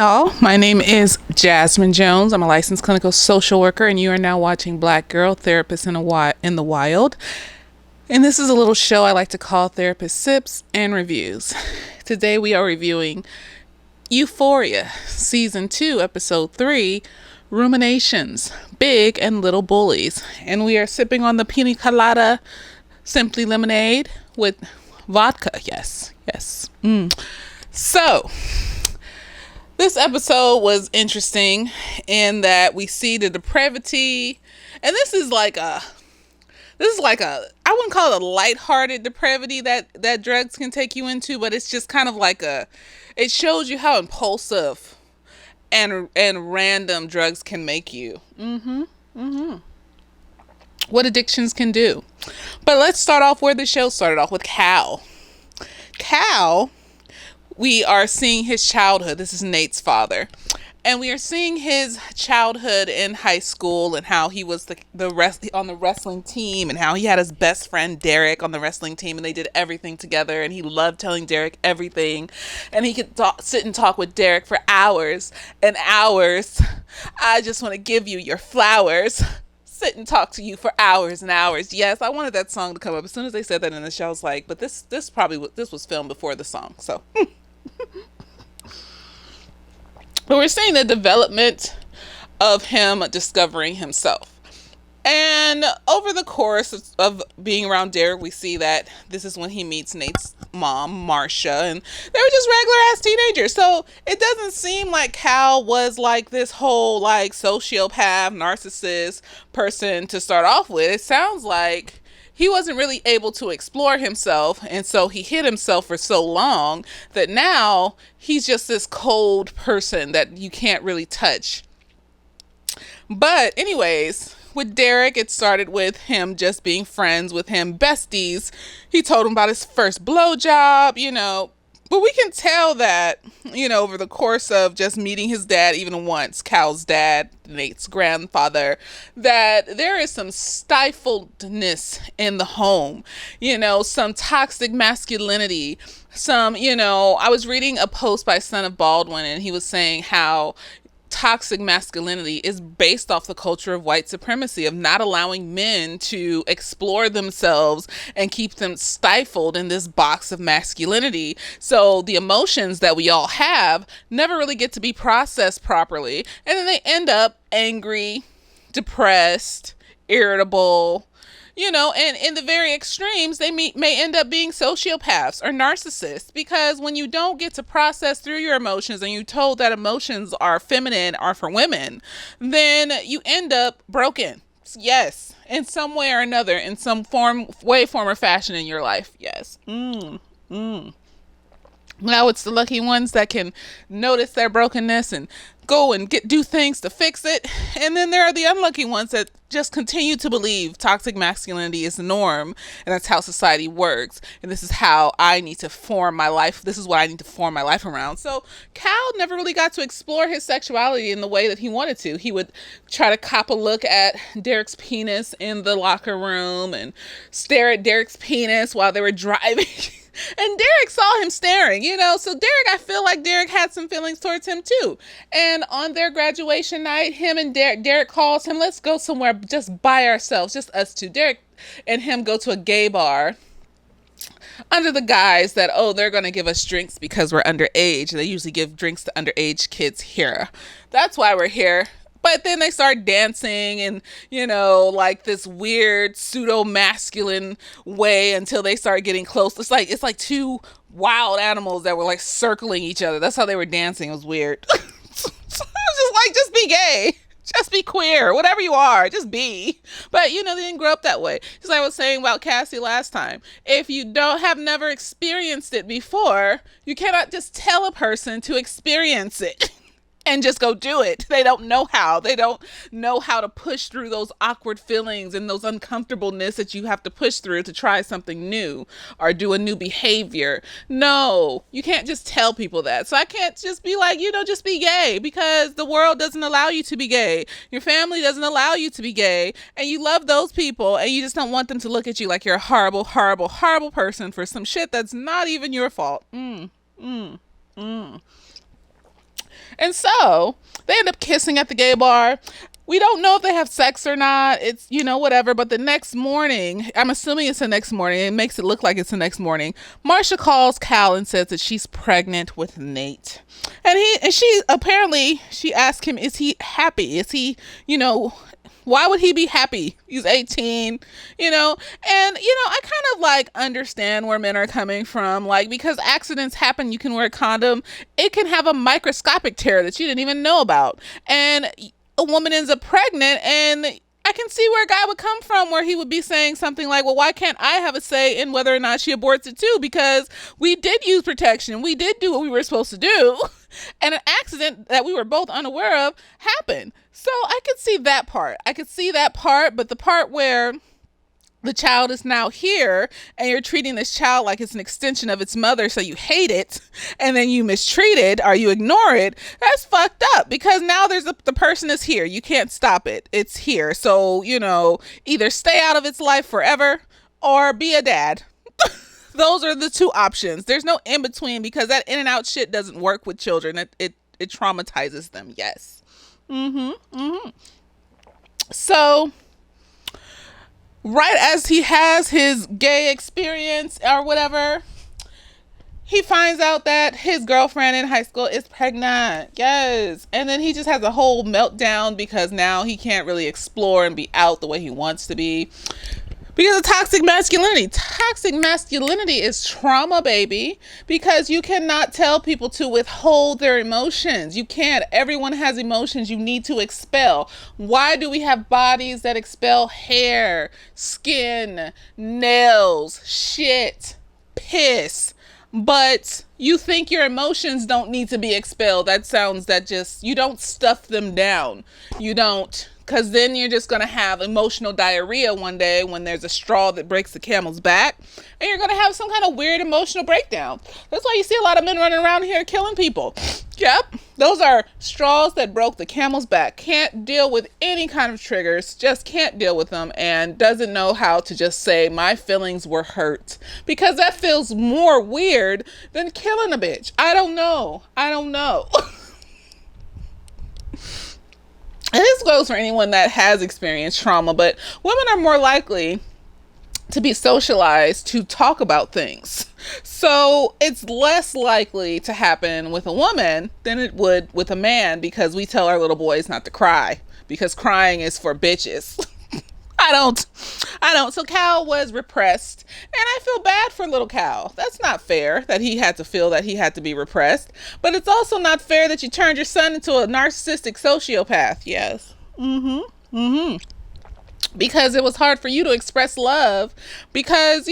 y'all. My name is Jasmine Jones. I'm a licensed clinical social worker, and you are now watching Black Girl Therapist in the Wild. And this is a little show I like to call Therapist Sips and Reviews. Today we are reviewing Euphoria, Season 2, Episode 3, Ruminations, Big and Little Bullies. And we are sipping on the pina colada Simply Lemonade with vodka. Yes. So, this episode was interesting in that we see the depravity, and this is like a I wouldn't call it a lighthearted depravity that drugs can take you into, but it's just kind of like it shows you how impulsive and random drugs can make you. What addictions can do. But let's start off where the show started off with Cal. We are seeing his childhood. This is Nate's father. And we are seeing his childhood in high school and how he was on the wrestling team and how he had his best friend Derek on the wrestling team and they did everything together and he loved telling Derek everything and he could sit and talk with Derek for hours and hours. I just want to give you your flowers. Sit and talk to you for hours and hours. Yes, I wanted that song to come up. As soon as they said that in the show, I was like, but this was filmed before the song. So but we're seeing the development of him discovering himself. And over the course of being around Derek, we see that this is when he meets Nate's mom, Marcia, and they were just regular ass teenagers. So it doesn't seem like Cal was like this whole like sociopath, narcissist person to start off with. It sounds like he wasn't really able to explore himself, and so he hid himself for so long that now he's just this cold person that you can't really touch. But anyways, with Derek, it started with him just being friends with him, besties. He told him about his first blowjob, But we can tell that, over the course of just meeting his dad even once, Cal's dad, Nate's grandfather, that there is some stifledness in the home, some toxic masculinity, I was reading a post by Son of Baldwin and he was saying how toxic masculinity is based off the culture of white supremacy, of not allowing men to explore themselves and keep them stifled in this box of masculinity. So the emotions that we all have never really get to be processed properly. And then they end up angry, depressed, irritable, and in the very extremes, they may end up being sociopaths or narcissists, because when you don't get to process through your emotions and you're told that emotions are feminine, are for women, then you end up broken. Yes. In some way or another, in some form or fashion in your life. Yes. Now it's the lucky ones that can notice their brokenness and go and do things to fix it. And then there are the unlucky ones that just continue to believe toxic masculinity is the norm and that's how society works. And this is how I need to form my life. This is what I need to form my life around. So Cal never really got to explore his sexuality in the way that he wanted to. He would try to cop a look at Derek's penis in the locker room and stare at Derek's penis while they were driving. And Derek saw him staring, so I feel like Derek had some feelings towards him too. And on their graduation night, him and Derek calls him, let's go somewhere just by ourselves, just us two. Derek and him go to a gay bar under the guise that, they're going to give us drinks because we're underage. They usually give drinks to underage kids here. That's why we're here. But then they start dancing in, like this weird pseudo-masculine way until they start getting close. It's like two wild animals that were like circling each other. That's how they were dancing. It was weird. So I was just like, just be gay. Just be queer. Whatever you are, just be. But, they didn't grow up that way. Just like I was saying about Cassie last time. If you never experienced it before, you cannot just tell a person to experience it. And just go do it. They don't know how. They don't know how to push through those awkward feelings and those uncomfortableness that you have to push through to try something new or do a new behavior. No, you can't just tell people that. So I can't just be like, just be gay, because the world doesn't allow you to be gay. Your family doesn't allow you to be gay. And you love those people and you just don't want them to look at you like you're a horrible, horrible, horrible person for some shit that's not even your fault. And so they end up kissing at the gay bar. We don't know if they have sex or not. It's, whatever. But the next morning, I'm assuming it's the next morning. It makes it look like it's the next morning. Marsha calls Cal and says that she's pregnant with Nate. And she asked him, is he happy? Is he, why would he be happy? He's 18, and, I kind of like understand where men are coming from. Like, because accidents happen, you can wear a condom. It can have a microscopic tear that you didn't even know about. And a woman ends up pregnant, and I can see where a guy would come from, where he would be saying something like, well, why can't I have a say in whether or not she aborts it too? Because we did use protection. We did do what we were supposed to do. And an accident that we were both unaware of happened. So I could see that part. But the part where the child is now here and you're treating this child like it's an extension of its mother, so you hate it and then you mistreat it or you ignore it, that's fucked up, because now the person is here. You can't stop it. It's here. So, either stay out of its life forever or be a dad. Those are the two options. There's no in between, because that in and out shit doesn't work with children. It traumatizes them. Yes. So right as he has his gay experience or whatever, he finds out that his girlfriend in high school is pregnant. Yes. And then he just has a whole meltdown, because now he can't really explore and be out the way he wants to be because of toxic masculinity. Toxic masculinity is trauma, baby, because you cannot tell people to withhold their emotions. You can't. Everyone has emotions you need to expel. Why do we have bodies that expel hair, skin, nails, shit, piss? But you think your emotions don't need to be expelled. You don't stuff them down. You don't. Because then you're just going to have emotional diarrhea one day when there's a straw that breaks the camel's back. And you're going to have some kind of weird emotional breakdown. That's why you see a lot of men running around here killing people. Yep. Those are straws that broke the camel's back. Can't deal with any kind of triggers. Just can't deal with them. And doesn't know how to just say, my feelings were hurt. Because that feels more weird than killing a bitch. I don't know. And this goes for anyone that has experienced trauma, but women are more likely to be socialized to talk about things. So it's less likely to happen with a woman than it would with a man, because we tell our little boys not to cry, because crying is for bitches. I don't. So Cal was repressed, and I feel bad for little Cal. That's not fair that he had to feel that he had to be repressed, but it's also not fair that you turned your son into a narcissistic sociopath. Yes. Because it was hard for you to express love, because,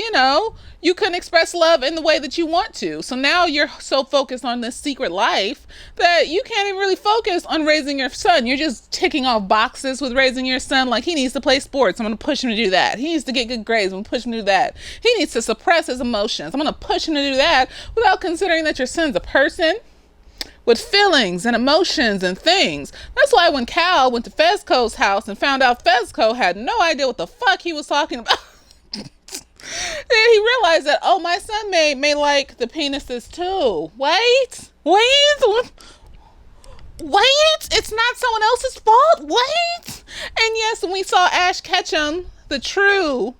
you couldn't express love in the way that you want to. So now you're so focused on this secret life that you can't even really focus on raising your son. You're just ticking off boxes with raising your son. Like, he needs to play sports. I'm going to push him to do that. He needs to get good grades. I'm going to push him to do that. He needs to suppress his emotions. I'm going to push him to do that, without considering that your son's a person with feelings and emotions and things. That's why when Cal went to Fezco's house and found out Fezco had no idea what the fuck he was talking about, then he realized that, oh, my son may like the penises too. Wait, it's not someone else's fault. Wait. And yes, when we saw Ash Ketchum, the true,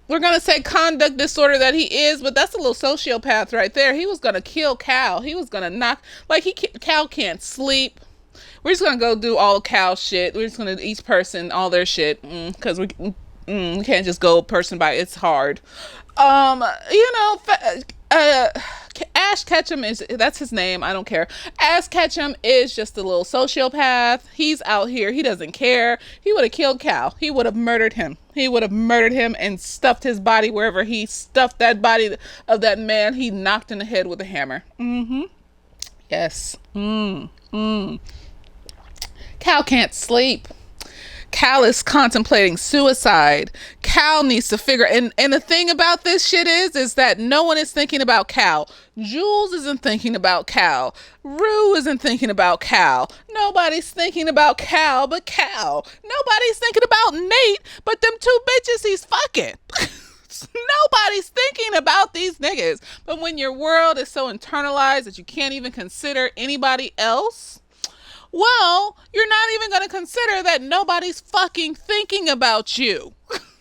we're going to say conduct disorder that he is, but that's a little sociopath right there. He was going to kill Cal. He was going to knock, Cal can't sleep. We're just going to go do all Cal shit. We're just going to each person all their shit, because we can't just go person by. It's hard. Ash Ketchum that's his name. I don't care. Ash Ketchum is just a little sociopath. He's out here. He doesn't care. He would have killed Cal. He would have murdered him. And stuffed his body wherever he stuffed that body of that man. He knocked in the head with a hammer. Yes. Cal can't sleep. Cal is contemplating suicide. Cal needs to figure, and the thing about this shit is that no one is thinking about Cal. Jules isn't thinking about Cal. Rue isn't thinking about Cal. Nobody's thinking about Cal but Cal. Nobody's thinking about Nate but them two bitches he's fucking. Nobody's thinking about these niggas. But when your world is so internalized that you can't even consider anybody else, well, you're not even going to consider that nobody's fucking thinking about you.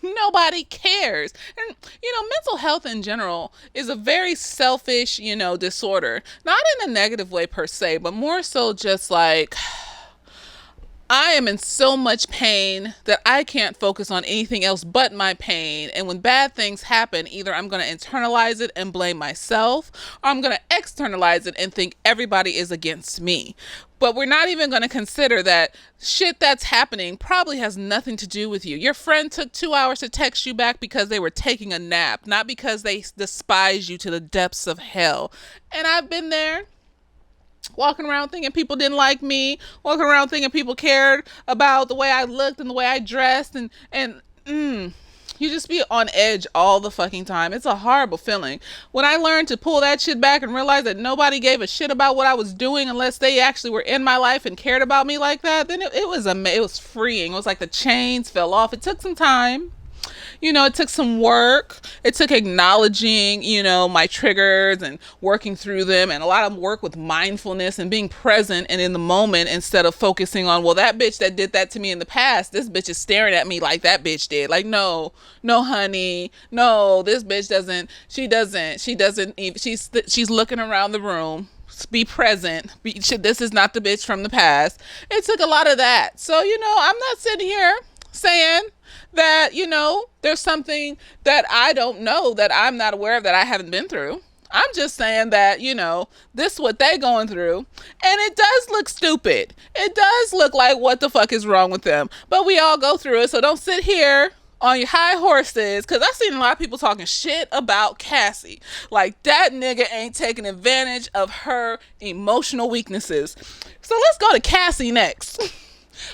Nobody cares. And, mental health in general is a very selfish, disorder. Not in a negative way per se, but more so just like, I am in so much pain that I can't focus on anything else but my pain. And when bad things happen, either I'm going to internalize it and blame myself, or I'm going to externalize it and think everybody is against me. But we're not even going to consider that shit that's happening probably has nothing to do with you. Your friend took 2 hours to text you back because they were taking a nap, not because they despise you to the depths of hell. And I've been there. Walking around thinking people didn't like me, walking around thinking people cared about the way I looked and the way I dressed, and you just be on edge all the fucking time. It's a horrible feeling. When I learned to pull that shit back and realize that nobody gave a shit about what I was doing unless they actually were in my life and cared about me like that, then it was freeing. It was like the chains fell off. It took some time. It took some work. It took acknowledging, my triggers and working through them, and a lot of work with mindfulness and being present and in the moment instead of focusing on, well, that bitch that did that to me in the past, this bitch is staring at me like that bitch did. Like, no, honey, no, this bitch doesn't even, she's looking around the room. Be present. This is not the bitch from the past. It took a lot of that. So, I'm not sitting here saying that, there's something that I don't know, that I'm not aware of, that I haven't been through. I'm just saying that, this is what they going through. And it does look stupid. It does look like, what the fuck is wrong with them? But we all go through it. So don't sit here on your high horses, because I've seen a lot of people talking shit about Cassie. Like, that nigga ain't taking advantage of her emotional weaknesses. So let's go to Cassie next.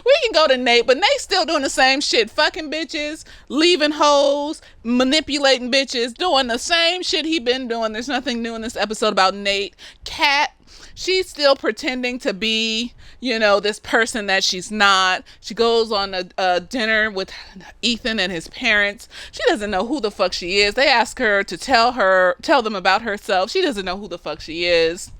We can go to Nate, but Nate's still doing the same shit. Fucking bitches, leaving hoes, manipulating bitches, doing the same shit he been doing. There's nothing new in this episode about Nate. Kat, she's still pretending to be, this person that she's not. She goes on a dinner with Ethan and his parents. She doesn't know who the fuck she is. They ask her to tell them about herself. She doesn't know who the fuck she is.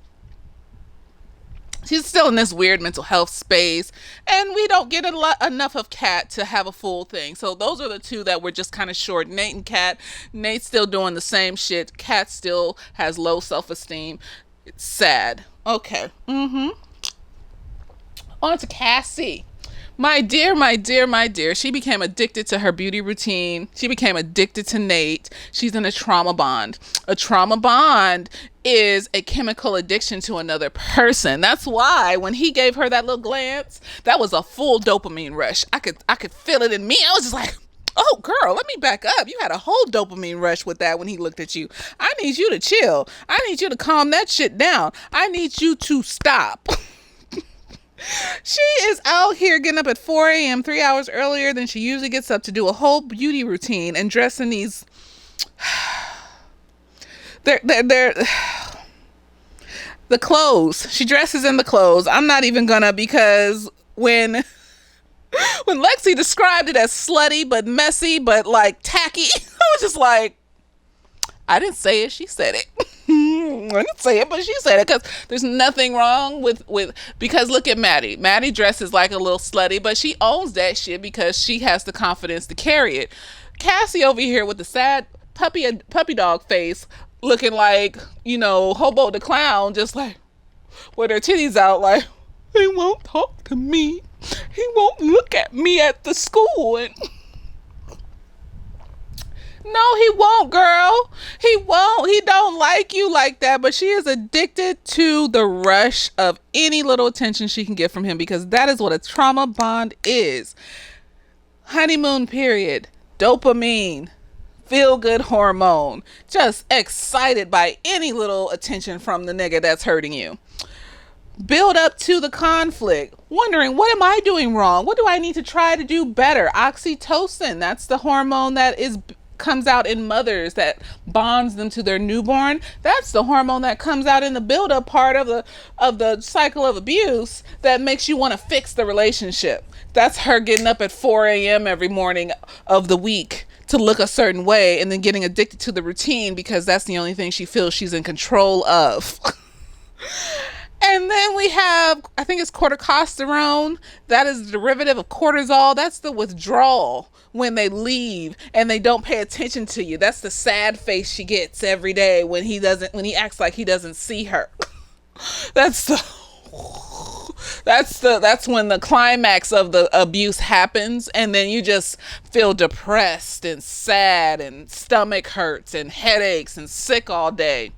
She's still in this weird mental health space, and we don't get enough of Kat to have a full thing. So those are the two that were just kind of short. Nate and Kat. Nate's still doing the same shit. Kat still has low self-esteem. It's sad. Okay. On to Cassie. My dear, my dear, my dear. She became addicted to her beauty routine. She became addicted to Nate. She's in a trauma bond. A trauma bond is a chemical addiction to another person. That's why when he gave her that little glance, that was a full dopamine rush. I could feel it in me. I was just like, oh, girl, let me back up. You had a whole dopamine rush with that when he looked at you. I need you to chill. I need you to calm that shit down. I need you to stop. She is out here getting up at 4 a.m., 3 hours earlier than she usually gets up, to do a whole beauty routine and dress in these... They're the clothes. She dresses in the clothes. I'm not even gonna, because when Lexi described it as slutty but messy but like tacky, I was just like, I didn't say it, she said it. I didn't say it, but she said it, because there's nothing wrong with because look at Maddie. Maddie dresses like a little slutty, but she owns that shit because she has the confidence to carry it. Cassie over here with the sad puppy dog face, looking like, Hobo the Clown, just like with her titties out, like, he won't talk to me. He won't look at me at the school. And no, he won't, girl. He won't. He don't like you like that. But she is addicted to the rush of any little attention she can get from him, because that is what a trauma bond is. Honeymoon period. Dopamine. Feel-good hormone. Just excited by any little attention from the nigga that's hurting you. Build up to the conflict. Wondering, what am I doing wrong? What do I need to try to do better? Oxytocin. That's the hormone that comes out in mothers, that bonds them to their newborn. That's the hormone that comes out in the build-up part of the cycle of abuse that makes you want to fix the relationship. That's her getting up at 4 a.m. every morning of the week to look a certain way, and then getting addicted to the routine because that's the only thing she feels she's in control of. And then we have, I think it's corticosterone. That is the derivative of cortisol. That's the withdrawal when they leave and they don't pay attention to you. That's the sad face she gets every day when he acts like he doesn't see her. That's when the climax of the abuse happens, and then you just feel depressed and sad and stomach hurts and headaches and sick all day.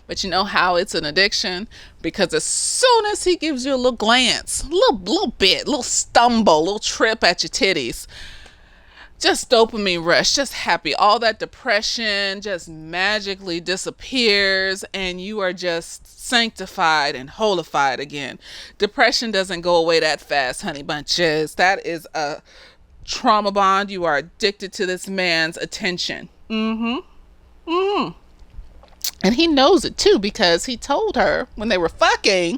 But you know how it's an addiction? Because as soon as he gives you a little glance, little bit, little stumble, little trip at your titties, just dopamine rush, just happy. All that depression just magically disappears, and you are just sanctified and holified again. Depression doesn't go away that fast, honey bunches. That is a trauma bond. You are addicted to this man's attention. And he knows it too, because he told her when they were fucking, he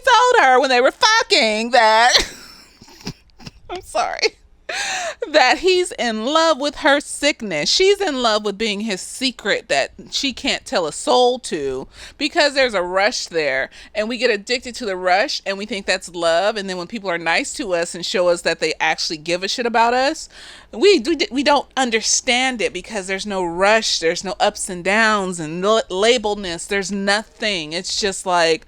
told her when they were fucking that, I'm sorry, that he's in love with her sickness. She's in love with being his secret that she can't tell a soul to, because there's a rush there, and we get addicted to the rush and we think that's love. And then when people are nice to us and show us that they actually give a shit about us, we don't understand it, because there's no rush, there's no ups and downs and labeledness, there's nothing. It's just like,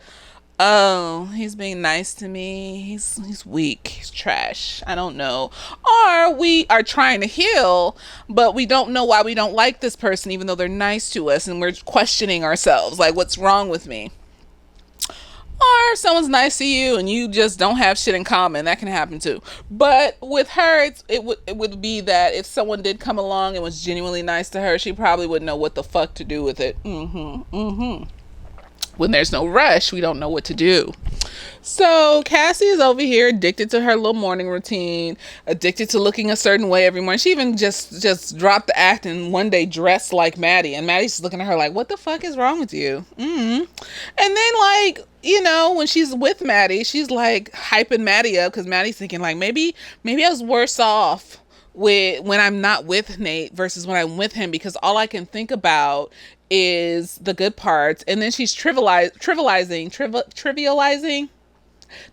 oh, he's being nice to me. He's weak. He's trash. I don't know. Or we are trying to heal, but we don't know why we don't like this person, even though they're nice to us, and we're questioning ourselves, like, what's wrong with me? Or someone's nice to you and you just don't have shit in common. That can happen too. But with her, it would be that if someone did come along and was genuinely nice to her, she probably wouldn't know what the fuck to do with it. When there's no rush, we don't know what to do. So Cassie is over here addicted to her little morning routine, addicted to looking a certain way every morning. She even just dropped the act and one day dressed like Maddie. And Maddie's just looking at her like, what the fuck is wrong with you? And then, like, you know, when she's with Maddie, she's like hyping Maddie up, because Maddie's thinking like, maybe I was worse off when I'm not with Nate versus when I'm with him, because all I can think about is the good parts. And then she's trivializing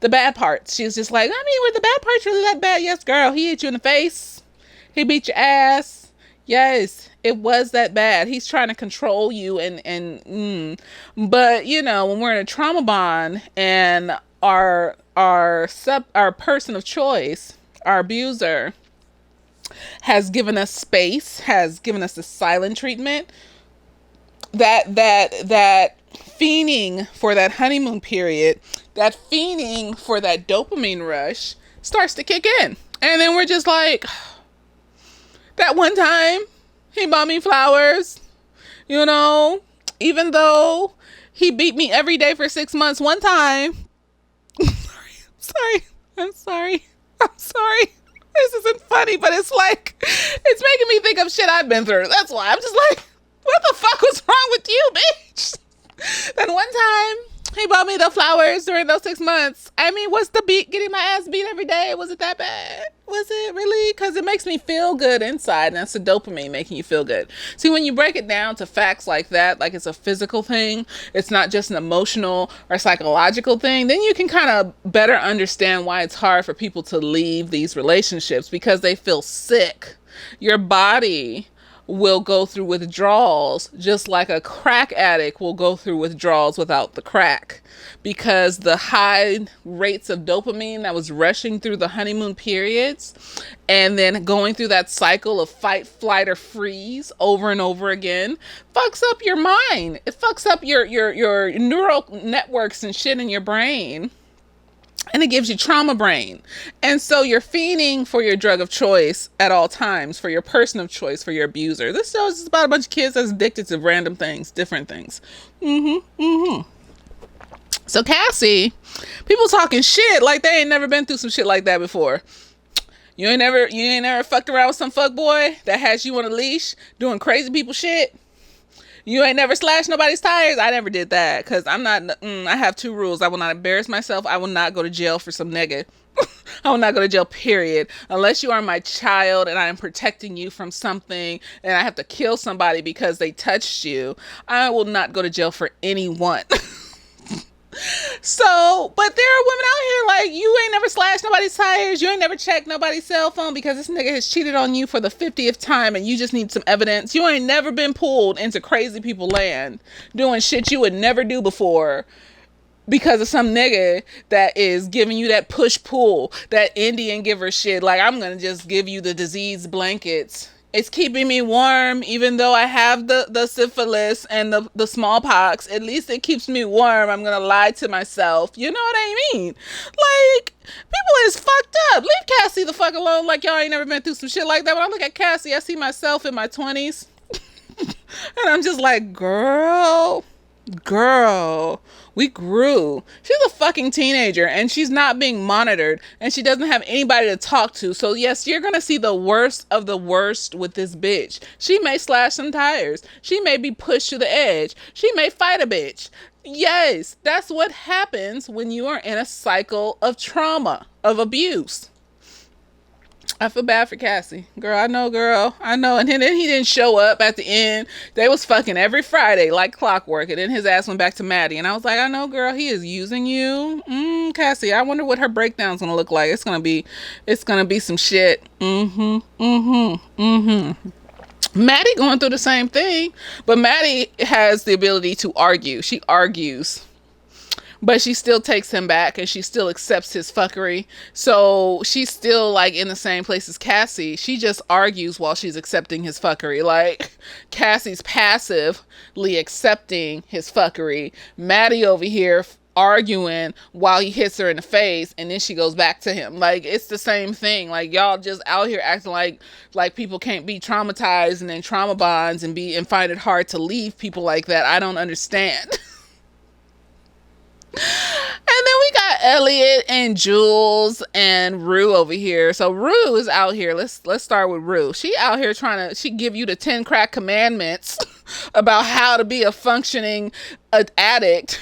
the bad parts. She's just like, I mean, were the bad parts really that bad? Yes, girl, he hit you in the face, he beat your ass. Yes, it was that bad. He's trying to control you but you know, when we're in a trauma bond and our person of choice, our abuser, has given us space, has given us the silent treatment, that fiending for that honeymoon period, that fiending for that dopamine rush starts to kick in. And then we're just like, that one time he bought me flowers, you know, even though he beat me every day for 6 months, one time. I'm sorry. This isn't funny, but it's like, it's making me think of shit I've been through. That's why I'm just like, what the fuck was wrong with you, bitch? That one time he bought me the flowers during those 6 months. I mean, what's the beat? Getting my ass beat every day? Was it that bad? Was it really? Because it makes me feel good inside, and that's the dopamine making you feel good. See, when you break it down to facts like that, like it's a physical thing, it's not just an emotional or psychological thing, then you can kind of better understand why it's hard for people to leave these relationships, because they feel sick. Your body will go through withdrawals just like a crack addict will go through withdrawals without the crack, because the high rates of dopamine that was rushing through the honeymoon periods and then going through that cycle of fight, flight, or freeze over and over again fucks up your mind. It fucks up your neural networks and shit in your brain. And it gives you trauma brain. And so you're fiending for your drug of choice at all times, for your person of choice, for your abuser. This show is about a bunch of kids that's addicted to random things, different things. So Cassie, people talking shit like they ain't never been through some shit like that before. You ain't never fucked around with some fuck boy that has you on a leash doing crazy people shit. You ain't never slashed nobody's tires. I never did that because I'm not. I have two rules. I will not embarrass myself. I will not go to jail for some nigga. I will not go to jail, period. Unless you are my child and I am protecting you from something and I have to kill somebody because they touched you, I will not go to jail for anyone. So, but there are women out here like, you ain't never slashed nobody's tires, you ain't never checked nobody's cell phone because this nigga has cheated on you for the 50th time and you just need some evidence. You ain't never been pulled into crazy people land doing shit you would never do before because of some nigga that is giving you that push-pull, that Indian giver shit. Like, I'm gonna just give you the disease blankets. It's keeping me warm, even though I have the syphilis and the smallpox. At least it keeps me warm. I'm gonna lie to myself. You know what I mean? Like, people is fucked up. Leave Cassie the fuck alone. Like, y'all ain't never been through some shit like that. When I look at Cassie, I see myself in my 20s. And I'm just like, girl, we grew. She's a fucking teenager and she's not being monitored and she doesn't have anybody to talk to. So yes, you're gonna see the worst of the worst with this bitch. She may slash some tires. She may be pushed to the edge. She may fight a bitch. Yes, that's what happens when you are in a cycle of trauma, of abuse. I feel bad for Cassie. Girl, I know, girl. I know. And then he didn't show up at the end. They was fucking every Friday like clockwork. And then his ass went back to Maddie. And I was like, I know, girl. He is using you. Cassie, I wonder what her breakdown's going to look like. It's going to be some shit. Maddie going through the same thing. But Maddie has the ability to argue. She argues. But she still takes him back and she still accepts his fuckery. So she's still like in the same place as Cassie. She just argues while she's accepting his fuckery. Like, Cassie's passively accepting his fuckery. Maddie over here arguing while he hits her in the face and then she goes back to him. Like, it's the same thing. Like, y'all just out here acting like people can't be traumatized and then trauma bonds and find it hard to leave people like that. I don't understand. And then we got Elliot and Jules and Rue over here. So Rue is out here. Let's start with Rue. She out here she give you the 10 crack commandments about how to be a functioning addict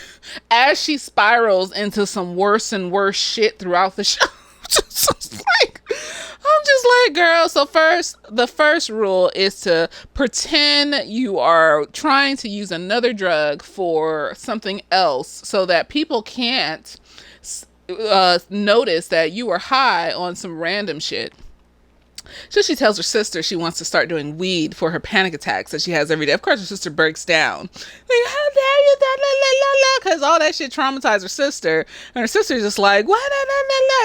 as she spirals into some worse and worse shit throughout the show. I'm just like, girl. So the first rule is to pretend you are trying to use another drug for something else so that people can't notice that you are high on some random shit. So she tells her sister she wants to start doing weed for her panic attacks that she has every day. Of course, her sister breaks down. Like, how dare you? Because all that shit traumatized her sister. And her sister's just like, what?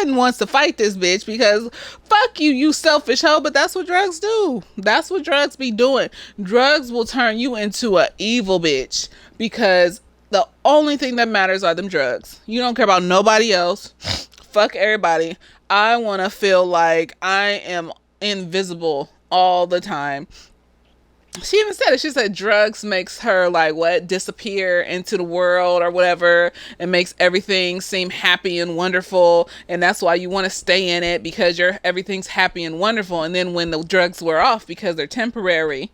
And wants to fight this bitch because fuck you, you selfish hoe. But that's what drugs do. That's what drugs be doing. Drugs will turn you into a evil bitch because the only thing that matters are them drugs. You don't care about nobody else. Fuck everybody. I want to feel like I am invisible all the time. She even said it. She said drugs makes her disappear into the world or whatever. It makes everything seem happy and wonderful, and that's why you want to stay in it because everything's happy and wonderful. And then when the drugs wear off because they're temporary,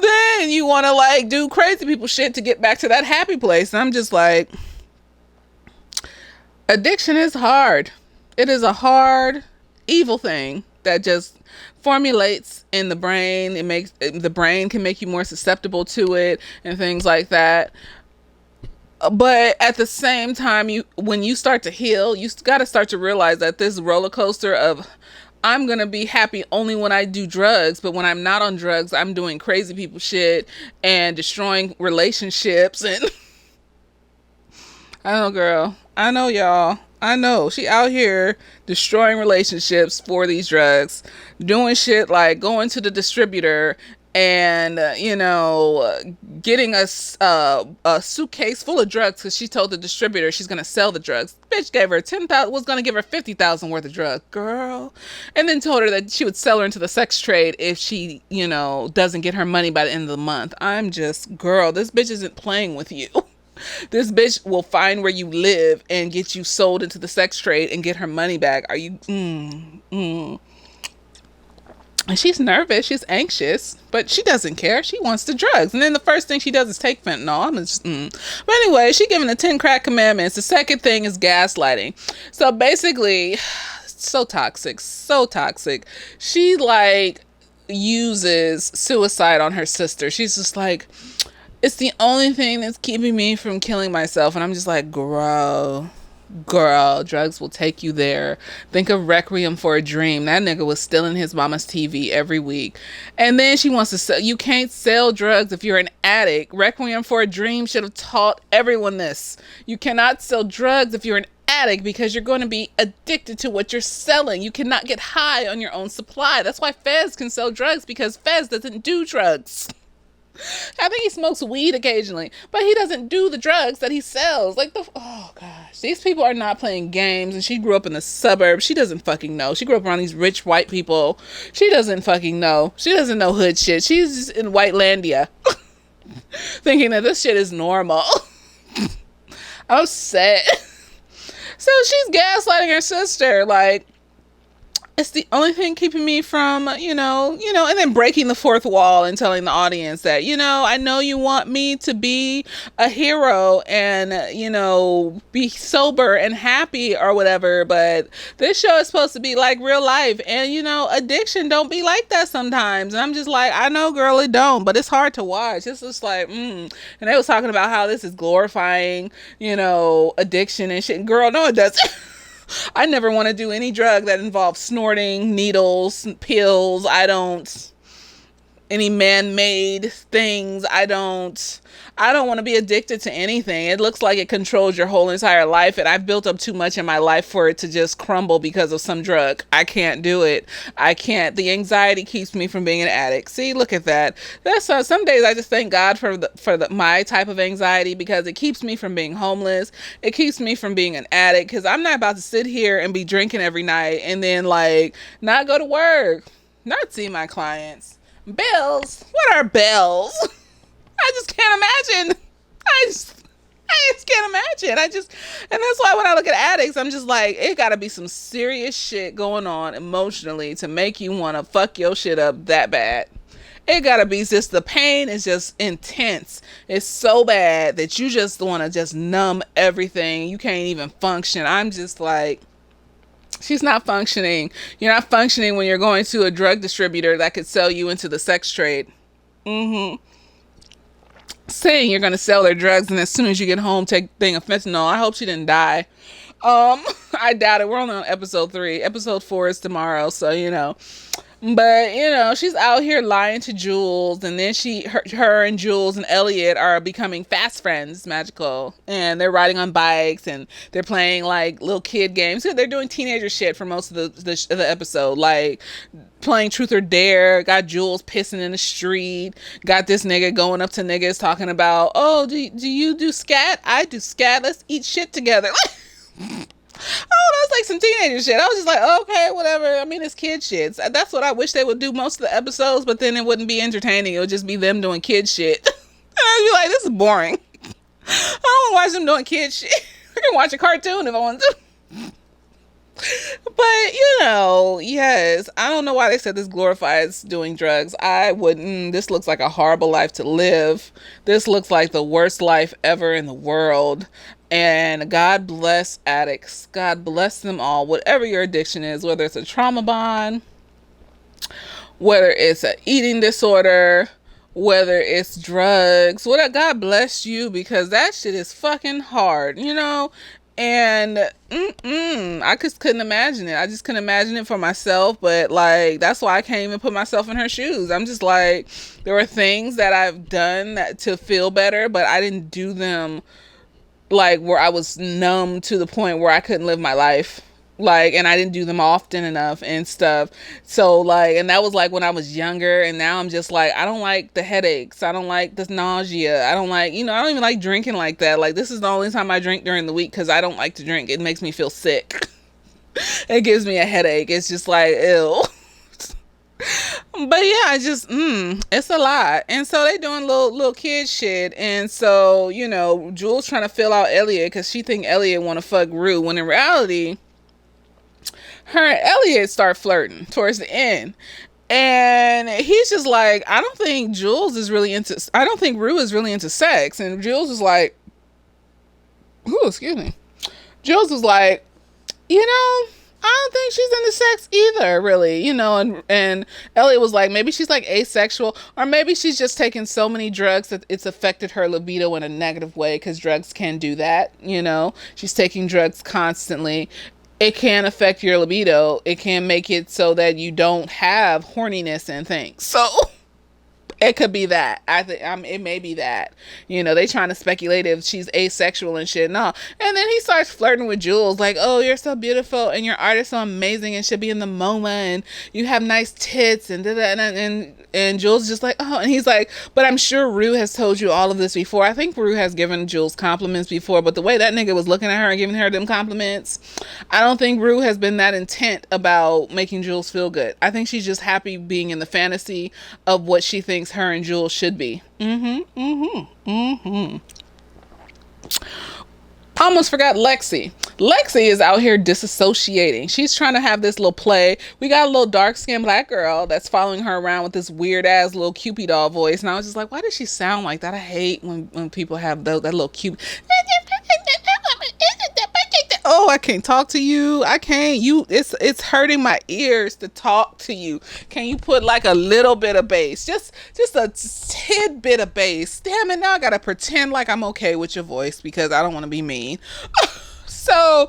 then you want to do crazy people shit to get back to that happy place. And I'm just like, addiction is hard. It is a hard, evil thing that just formulates in the brain. The brain can make you more susceptible to it and things like that. But at the same time, when you start to heal, you got to start to realize that this roller coaster of I'm going to be happy only when I do drugs, but when I'm not on drugs, I'm doing crazy people shit and destroying relationships. And I know, girl. I know, y'all. I know. She out here destroying relationships for these drugs, doing shit like going to the distributor and, getting a suitcase full of drugs because she told the distributor she's going to sell the drugs. Bitch gave her 10,000, was going to give her 50,000 worth of drugs, girl. And then told her that she would sell her into the sex trade if she, doesn't get her money by the end of the month. I'm just, girl, this bitch isn't playing with you. This bitch will find where you live and get you sold into the sex trade and get her money back. Are you? And she's nervous, she's anxious, but she doesn't care. She wants the drugs. And then the first thing she does is take fentanyl. I'm just, But anyway, she giving the 10 crack commandments. The second thing is gaslighting. So basically, so toxic, so toxic. She like uses suicide on her sister. She's just like, it's the only thing that's keeping me from killing myself. And I'm just like, girl, drugs will take you there. Think of Requiem for a Dream. That nigga was stealing his mama's TV every week. And then she wants to sell. You can't sell drugs if you're an addict. Requiem for a Dream should have taught everyone this. You cannot sell drugs if you're an addict because you're going to be addicted to what you're selling. You cannot get high on your own supply. That's why Fez can sell drugs, because Fez doesn't do drugs. I think he smokes weed occasionally, but he doesn't do the drugs that he sells. Like, oh gosh, these people are not playing games. And she grew up in the suburbs. She doesn't fucking know. She grew up around these rich white people. She doesn't fucking know. She doesn't know hood shit. She's just in Whitelandia thinking that this shit is normal. I'm upset. So she's gaslighting her sister, like, it's the only thing keeping me from, and then breaking the fourth wall and telling the audience that, I know you want me to be a hero and, be sober and happy or whatever, but this show is supposed to be like real life. And, addiction don't be like that sometimes. And I'm just like, I know, girl, it don't, but it's hard to watch. It's just like, And they was talking about how this is glorifying, addiction and shit. Girl, no, it doesn't. I never want to do any drug that involves snorting, needles, pills. Any man-made things. I don't want to be addicted to anything. It looks like it controls your whole entire life, and I've built up too much in my life for it to just crumble because of some drug. I can't do it. I can't. The anxiety keeps me from being an addict. See, look at that. That's some days I just thank God for my type of anxiety, because it keeps me from being homeless. It keeps me from being an addict, because I'm not about to sit here and be drinking every night and then like not go to work, not see my clients. Bills? What are bills? I just can't imagine. I just can't imagine. And that's why when I look at addicts, I'm just like, it gotta be some serious shit going on emotionally to make you want to fuck your shit up that bad. It gotta be just, the pain is just intense. It's so bad that you just want to just numb everything. You can't even function. I'm just like, she's not functioning. You're not functioning when you're going to a drug distributor that could sell you into the sex trade. Saying you're going to sell their drugs, and as soon as you get home, take a thing of fentanyl. I hope she didn't die. I doubt it. We're only on episode 3. Episode 4 is tomorrow, so, But, she's out here lying to Jules, and then her and Jules and Elliot are becoming fast friends, magical, and they're riding on bikes, and they're playing, like, little kid games. They're doing teenager shit for most of the episode, like playing Truth or Dare, got Jules pissing in the street, got this nigga going up to niggas talking about, oh, do you do scat? I do scat. Let's eat shit together. Oh, that's like some teenager shit. I was just like, okay, whatever. I mean, it's kid shit. That's what I wish they would do most of the episodes, but then it wouldn't be entertaining. It would just be them doing kid shit. And I'd be like, this is boring. I don't want to watch them doing kid shit. I can watch a cartoon if I want to. But, yes, I don't know why they said this glorifies doing drugs. I wouldn't. This looks like a horrible life to live. This looks like the worst life ever in the world. And God bless addicts. God bless them all. Whatever your addiction is, whether it's a trauma bond, whether it's an eating disorder, whether it's drugs, God bless you, because that shit is fucking hard, And I just couldn't imagine it. I just couldn't imagine it for myself. But like, that's why I can't even put myself in her shoes. I'm just like, there were things that I've done to feel better, but I didn't do them like where I was numb to the point where I couldn't live my life. Like, and I didn't do them often enough and stuff. So like, and that was like when I was younger, and now I'm just like, I don't like the headaches. I don't like the nausea. I don't like, I don't even like drinking like that. Like, this is the only time I drink during the week, because I don't like to drink. It makes me feel sick. It gives me a headache. It's just like, ew. But yeah, it's a lot. And so they doing little kid shit. And so, Jules trying to fill out Elliot because she think Elliot want to fuck Rue, when in reality, her and Elliot start flirting towards the end. And he's just like, I don't think I don't think Rue is really into sex. And Jules is like, ooh, excuse me. Jules was like, I don't think she's into sex either, really, and Elliot was like, maybe she's like asexual, or maybe she's just taken so many drugs that it's affected her libido in a negative way, because drugs can do that, she's taking drugs constantly. It can affect your libido. It can make it so that you don't have horniness and things. So it could be that. I think it may be that. They trying to speculate if she's asexual and shit. No. And then he starts flirting with Jules, like, oh, you're so beautiful and your art is so amazing and should be in the MoMA and you have nice tits and and Jules just like, oh, and he's like, but I'm sure Rue has told you all of this before. I think Rue has given Jules compliments before, but the way that nigga was looking at her and giving her them compliments, I don't think Rue has been that intent about making Jules feel good. I think she's just happy being in the fantasy of what she thinks her and Jules should be. Almost forgot Lexi. Lexi is out here disassociating. She's trying to have this little play. We got a little dark-skinned black girl that's following her around with this weird-ass little Cupid doll voice. And I was just like, why does she sound like that? I hate when people have that little Cupid. Oh, I can't talk to you. I can't. It's hurting my ears to talk to you. Can you put like a little bit of bass? Just a tidbit of bass. Damn it, now I gotta pretend like I'm okay with your voice because I don't want to be mean. So,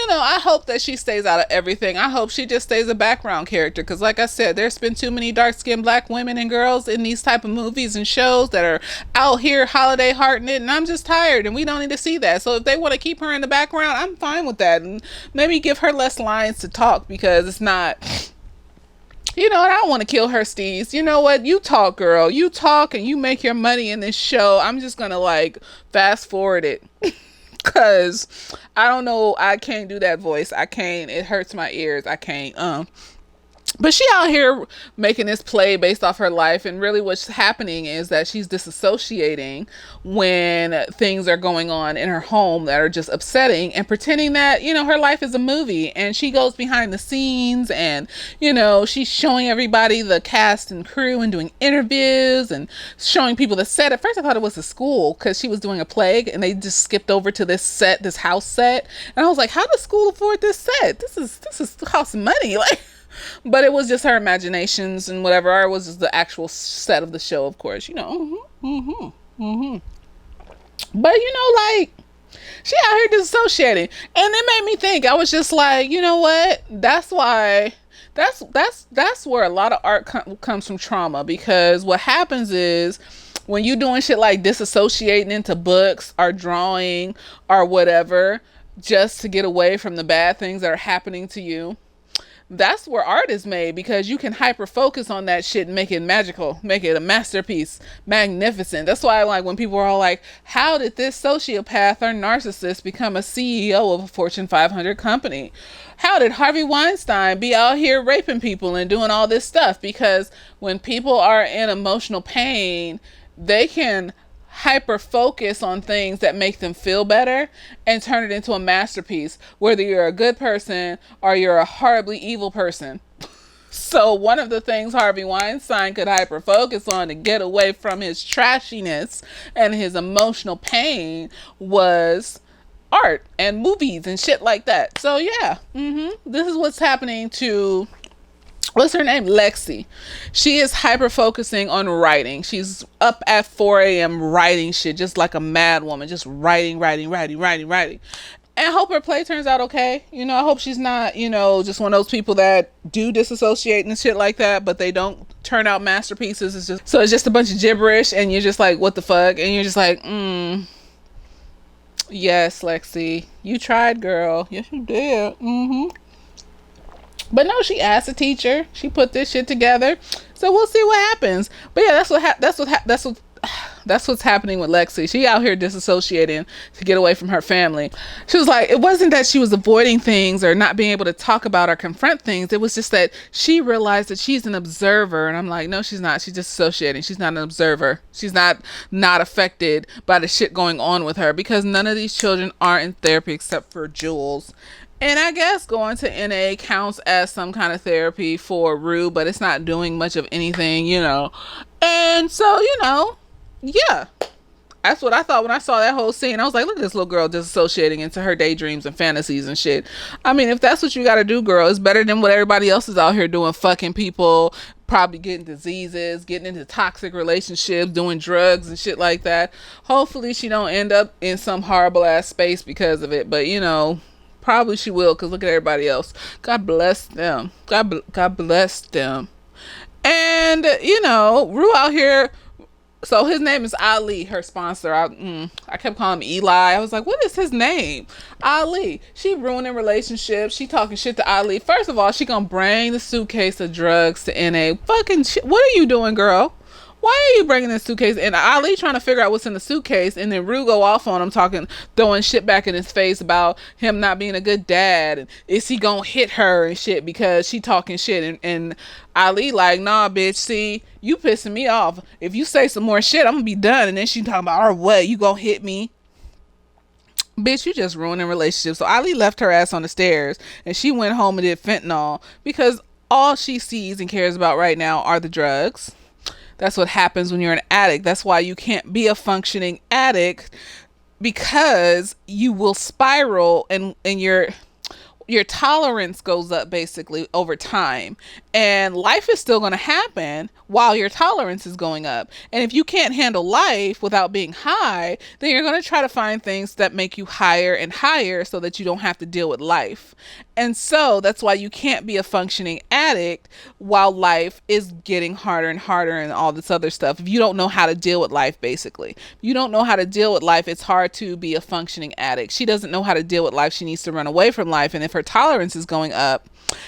I hope that she stays out of everything. I hope she just stays a background character. Because like I said, there's been too many dark-skinned black women and girls in these type of movies and shows that are out here holiday hearting it. And I'm just tired. And we don't need to see that. So if they want to keep her in the background, I'm fine with that. And maybe give her less lines to talk because it's not... I don't want to kill her, Steez. You know what? You talk, girl. You talk and you make your money in this show. I'm just going to fast forward it. Because I don't know, I can't do that voice. I can't. It hurts my ears. I can't. But she out here making this play based off her life, and really what's happening is that she's disassociating when things are going on in her home that are just upsetting, and pretending that, her life is a movie, and she goes behind the scenes and, she's showing everybody the cast and crew and doing interviews and showing people the set. At first I thought it was a school because she was doing a play and they just skipped over to this house set. And I was like, how does school afford this set? This is cost money. But it was just her imaginations and whatever. Or it was just the actual set of the show, of course. But she out here disassociating, and it made me think. I was just like, you know what? That's why. That's where a lot of art comes from trauma. Because what happens is when you doing shit like disassociating into books or drawing or whatever, just to get away from the bad things that are happening to you. That's where art is made, because you can hyper focus on that shit and make it magical, make it a masterpiece, magnificent. That's why when people are all like, how did this sociopath or narcissist become a CEO of a Fortune 500 company? How did Harvey Weinstein be out here raping people and doing all this stuff? Because when people are in emotional pain, they can hyper focus on things that make them feel better and turn it into a masterpiece, whether you're a good person or you're a horribly evil person. So one of the things Harvey Weinstein could hyper focus on to get away from his trashiness and his emotional pain was art and movies and shit like that. So yeah, this is what's happening to... What's her name? Lexi. She is hyper focusing on writing. She's up at 4 a.m. writing shit, just like a mad woman, just writing. And I hope her play turns out okay. I hope she's not, just one of those people that do disassociate and shit like that, but they don't turn out masterpieces. It's just a bunch of gibberish, and you're just like, what the fuck? And you're just like, yes, Lexi, you tried, girl. Yes, you did. But no, she asked a teacher. She put this shit together. So we'll see what happens. But yeah, that's what That's what's happening with Lexi. She out here disassociating to get away from her family. She was like, it wasn't that she was avoiding things or not being able to talk about or confront things. It was just that she realized that she's an observer. And I'm like, no, she's not. She's disassociating. She's not an observer. She's not affected by the shit going on with her, because none of these children are in therapy except for Jules. And I guess going to NA counts as some kind of therapy for Rue, but it's not doing much of anything, you know. And so, you know, yeah. That's what I thought when I saw that whole scene. I was like, look at this little girl disassociating into her daydreams and fantasies and shit. I mean, if that's what you got to do, girl, it's better than what everybody else is out here doing, fucking people, probably getting diseases, getting into toxic relationships, doing drugs and shit like that. Hopefully she don't end up in some horrible ass space because of it. But, you know, probably she will, because look at everybody else. God bless them. God bless them. And, you know, Rue out here. So his name is Ali, her sponsor. I kept calling him Eli. I was like, what is his name? Ali. She ruining relationships. She talking shit to Ali. First of all, she gonna bring the suitcase of drugs to NA. Fucking shit. What are you doing, girl? Why are you bringing this suitcase? And Ali trying to figure out what's in the suitcase, and then Rue go off on him, throwing shit back in his face about him not being a good dad, and is he gonna hit her and shit because she talking shit, and Ali like, nah, bitch, see, you pissing me off. If you say some more shit, I'm gonna be done. And then she talking about, or what, you gonna hit me? Bitch, you just ruining relationships. So Ali left her ass on the stairs, and she went home and did fentanyl, because all she sees and cares about right now are the drugs. That's what happens when you're an addict. That's why you can't be a functioning addict, because you will spiral, and your tolerance goes up basically over time, and life is still going to happen while your tolerance is going up. And if you can't handle life without being high, then you're going to try to find things that make you higher and higher so that you don't have to deal with life. And so that's why you can't be a functioning addict while life is getting harder and harder and all this other stuff. If you don't know how to deal with life, basically, if you don't know how to deal with life, it's hard to be a functioning addict. She doesn't know how to deal with life. She needs to run away from life. And if her tolerance is going up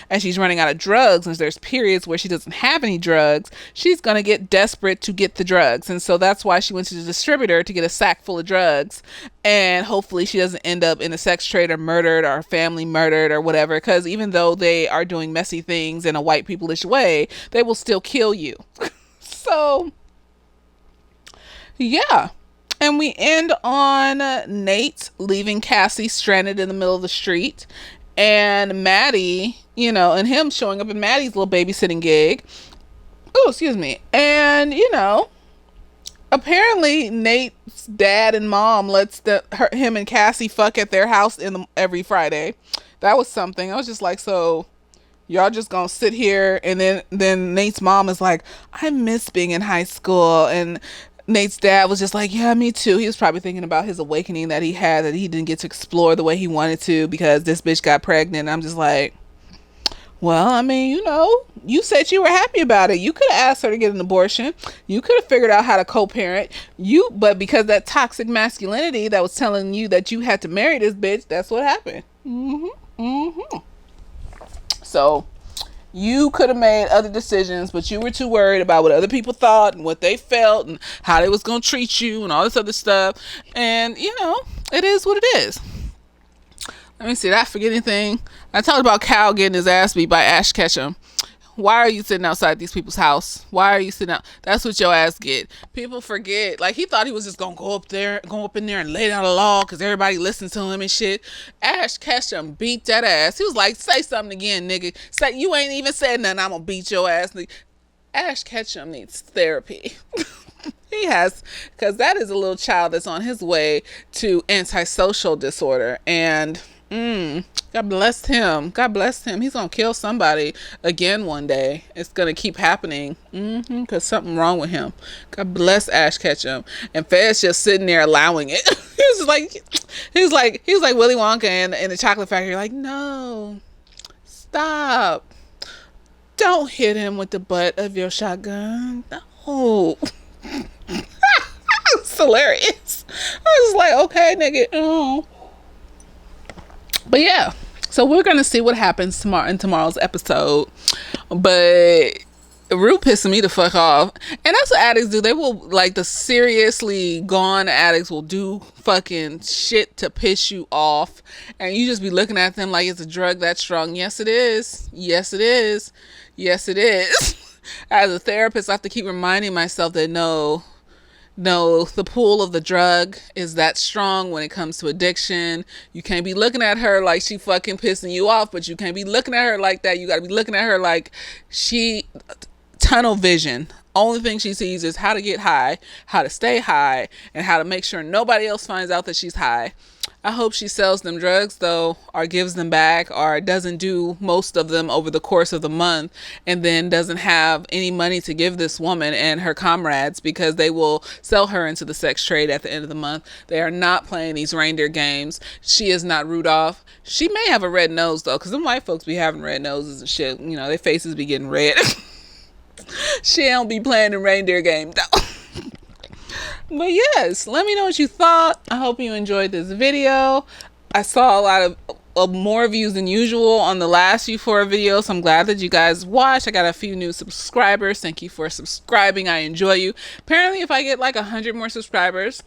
and she's running out of drugs, and there's periods where she doesn't have any drugs, she's going to get desperate to get the drugs. And so that's why she went to the distributor to get a sack full of drugs. And hopefully she doesn't end up in a sex trade or murdered, or family murdered or whatever. Because even though they are doing messy things in a white people-ish way, they will still kill you. So, yeah. And we end on Nate leaving Cassie stranded in the middle of the street. And Maddie, you know, and him showing up in Maddie's little babysitting gig. Oh, excuse me. And, you know, apparently Nate's dad and mom lets him and Cassie fuck at their house every Friday. That was something. I was just like, so y'all just gonna sit here? And then Nate's mom is like, I miss being in high school. And Nate's dad was just like, yeah, me too. He was probably thinking about his awakening that he had, that he didn't get to explore the way he wanted to because this bitch got pregnant. And I'm just like, well, I mean, you know, you said you were happy about it. You could have asked her to get an abortion. You could have figured out how to co-parent. But because that toxic masculinity that was telling you that you had to marry this bitch, that's what happened. So you could have made other decisions, but you were too worried about what other people thought and what they felt and how they was going to treat you and all this other stuff. And, you know, it is what it is. Let me see. Did I forget anything? I talked about Cal getting his ass beat by Ash Ketchum. Why are you sitting outside these people's house? Why are you sitting out? That's what your ass get. People forget. Like, he thought he was just going to go up in there and lay down the law because everybody listens to him and shit. Ash Ketchum beat that ass. He was like, say something again, nigga. Say, you ain't even said nothing. I'm going to beat your ass. Ash Ketchum needs therapy. He has, because that is a little child that's on his way to antisocial disorder. And God bless him. God bless him. He's gonna kill somebody again one day. It's gonna keep happening. Because something wrong with him. God bless Ash Ketchum. And Fed's just sitting there allowing it. he was like Willy Wonka in the chocolate factory. Like, no, stop. Don't hit him with the butt of your shotgun. No. It's hilarious. I was like, okay, nigga. Oh. But yeah, so we're gonna see what happens in tomorrow's episode. But Root pissing me the fuck off. And that's what addicts do. They will, like, the seriously gone addicts will do fucking shit to piss you off. And you just be looking at them like it's a drug that strong. Yes, it is. Yes, it is. Yes, it is. As a therapist, I have to keep reminding myself that no, the pull of the drug is that strong when it comes to addiction. You can't be looking at her like she fucking pissing you off, but you can't be looking at her like that. You gotta be looking at her like she tunnel vision. Only thing she sees is how to get high, how to stay high, and how to make sure nobody else finds out that she's high. I hope she sells them drugs though, or gives them back, or doesn't do most of them over the course of the month, and then doesn't have any money to give this woman and her comrades, because they will sell her into the sex trade at the end of the month. They are not playing these reindeer games. She is not Rudolph. She may have a red nose though, because them white folks be having red noses and shit. You know, their faces be getting red. She don't be playing the reindeer game though. But yes, let me know what you thought. I hope you enjoyed this video. I saw a lot of more views than usual on the last Euphoria video, so I'm glad that you guys watched. I got a few new subscribers. Thank you for subscribing. I enjoy you. Apparently, if I get like 100 more subscribers,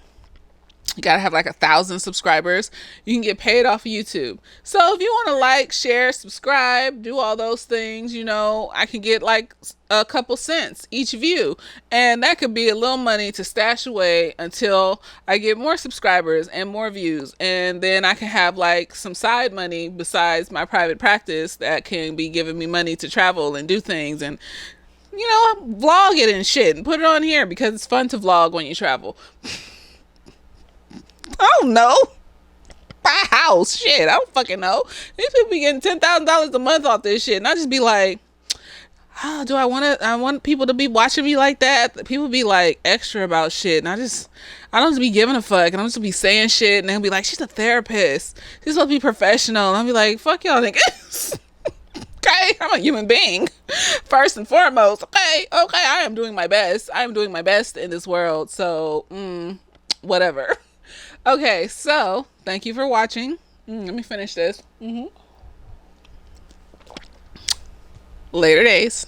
you gotta have like 1,000 subscribers, you can get paid off of YouTube. So if you want to like, share, subscribe, do all those things, you know, I can get like a couple cents each view, and that could be a little money to stash away until I get more subscribers and more views, and then I can have like some side money besides my private practice that can be giving me money to travel and do things, and you know, vlog it and shit and put it on here because it's fun to vlog when you travel. I don't know. Buy a house. Shit, I don't fucking know. These people be getting $10,000 a month off this shit. And I just be like, oh, I want people to be watching me like that. People be like extra about shit. And I don't just be giving a fuck. And I'm just be saying shit. And they'll be like, she's a therapist. She's supposed to be professional. And I'll be like, fuck y'all niggas. Okay, I'm a human being. First and foremost. Okay, I am doing my best. I am doing my best in this world. So, whatever. Okay, so thank you for watching. Let me finish this. Later days.